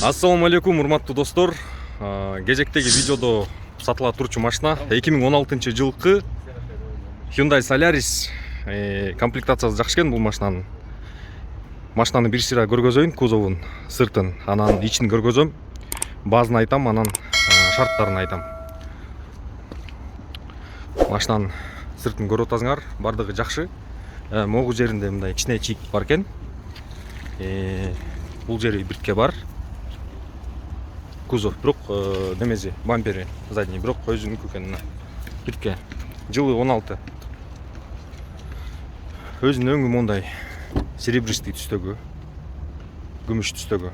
Ассаламу алейкум, урматтуу достор. Кезектеги видеодо сатыла турчу машина 2016 жылкы Hyundai Solaris. Комплектациясы жакшы экен бул машинанын. Машинаны бир сыйра көргөзөйүн, кузовун, сыртын, анан ичин көргөзөм. Базын айтам, анан шарттарын айтам. Машинанын сыртын көрүп атасыңар, бардыгы жакшы. Могу жеринде мындай кичине чийик бар экен. Бул жери биртке бар. Кузов бирок немеси бампери задний бирок өзүнүкү экен. Биртке. Жылы 16. Өзүнүн өңү мондай серебристый түстөгү, күмүш түстөгү.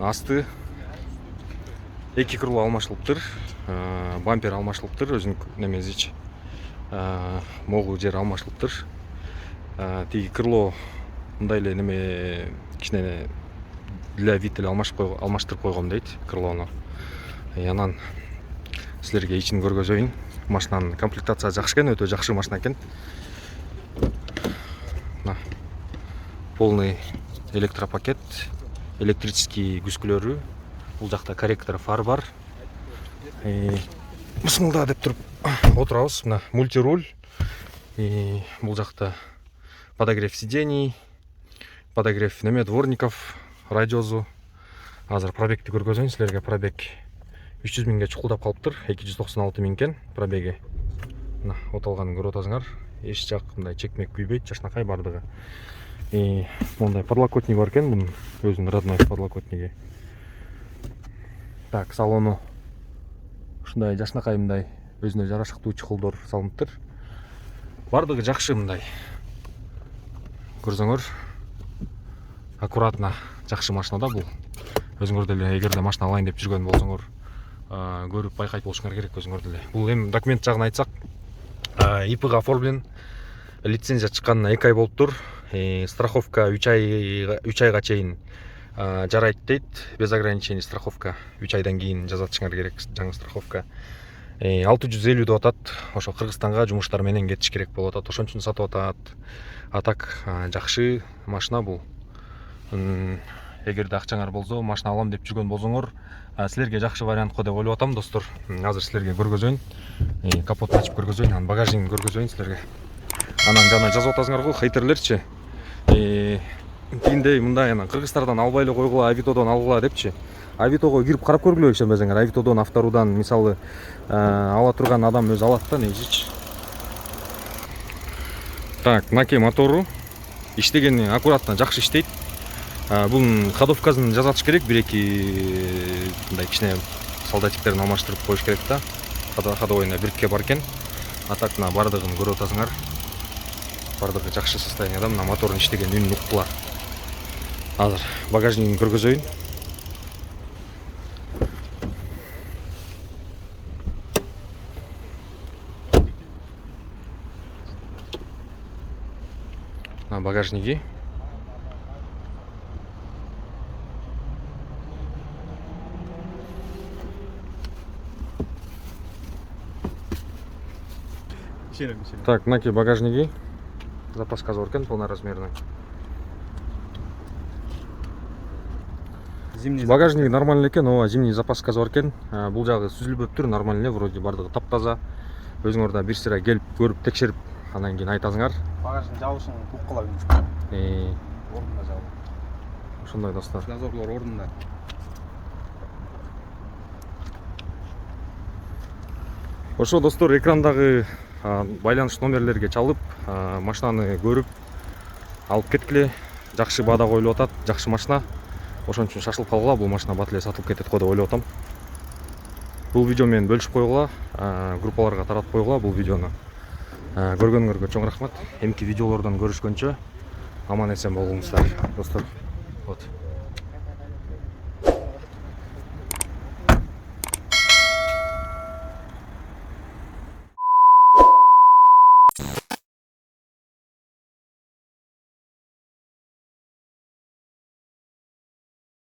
Асты эки крыло алмашылыптыр, бампер алмашылыптыр, өзүнүн немесичи. Могу жер алмашылыптыр. Тиги крыло мындай эле неме кичине для вид эле алмаштырып койгом дейт крылону. Анан силерге ичин көргөзөйүн. Машинанын комплектациясы жакшы экен, өтө жакшы машина экен. Полный электропакет, электрический күскүлөрү, бул жакта корректор фар бар. Мысмылда деп туруп отурабыз. Мына мультируль. Бул жакта подогрев сидений, подогрев неме дворников, радиозу. Азыр пробегти көргөзөйүн силерге. Пробег 300 миңге чукулдап калыптыр. 296 миң экен пробеги. Мына оталганын көрүп атасыңар. Эч жак мындай чекмек күйбөйт, жашнакай бардыгы. Мондай подлокотник бар экен, бунун өзүнүн родной подлокотниги. Так, салону ушундай жашнакай мындай өзүнө жарашыктуу чехолдор салыныптыр. Бардыгы жакшы мындай. Көрсөңөр, аккуратно жакшы машина да бул. Өзүңөр деле эгерде машина алайын деп жүргөн болсоңор, көрүп байкайт болушуңар керек өзүңөр деле. Бул эми документ жагын айтсак, ИПга оформлен, лицензия чыкканына 2 ай болуптур. Страховка 3 айга чейин жарайт дейт. Без ограничений страховка 3 айдан кийин жазатышыңар керек жаңы страховка. 650 деп атат. Ошо Кыргызстанга жумуштар менен кетиш керек болуп атат. Ошон үчүн сатып атат. А так жакшы машина бул. Эгерде акчаңар болсо, машина алам деп жүргөн болсоңор, силерге жакшы вариант го деп ойлоп атам, достор. Азыр силерге көргөзөйүн. Капотун ачып көргөзөйүн, анан багажнигин көргөзөйүн силерге. Анан жана жазып атасыңар го, хейтерлерчи. Тигиндей мындай анан Кыргызстардан албай эле койгула, Авитодон алгыла депчи. Авитого кирип карап көргүлө ишенбесеңер. Авитодон, Авторудан мисалы ала турган адам өзү алат да, негизичи. Так, мынакей мотору иштегени аккуратно жакшы иштейт. Бунун ходовкасын жасатыш керек, 1-2 мындай кичине солдатиктерин алмаштырып коюш керек да. Ходовойна биртке бар экен. А так мына бардыгын көрүп атасыңар. Бардыгы жакшы состоянияда, мына мотордун иштеген үнүн уккула. Азыр багажнигин көргөзөйүн. На багажниги. Так, мынакей багажниги. Запаска бар экен, полноразмерный. Багажниги нормальный экен, ооба, зимний запаска бар экен. Бул жагы сүзүлбөптүр, нормальный, вроде бардыгы таптаза. Өзүңөр да бир сыра келип көрүп текшерип, анан кийин айтасыңар. Багаждын жабышын уккула. Ордунда жабылат. Ошондой достор. Зазорлор ордунда. Ошо достор, экрандагы байланыш номерлерге чалып, машинаны көрүп алып кеткиле. Жакшы баада коюлуп атат, жакшы машина. Ошон үчүн шашылып калгыла, бул машина бат эле сатылып кетет го деп ойлоп атам. Бул видео менен бөлүшүп койгула, группаларга таратып койгула бул видеону. Көргөнүңөргө чоң рахмат. Эмки видеолордон көрүшкөнчө аман эсен болуңуздар, достор. Вот.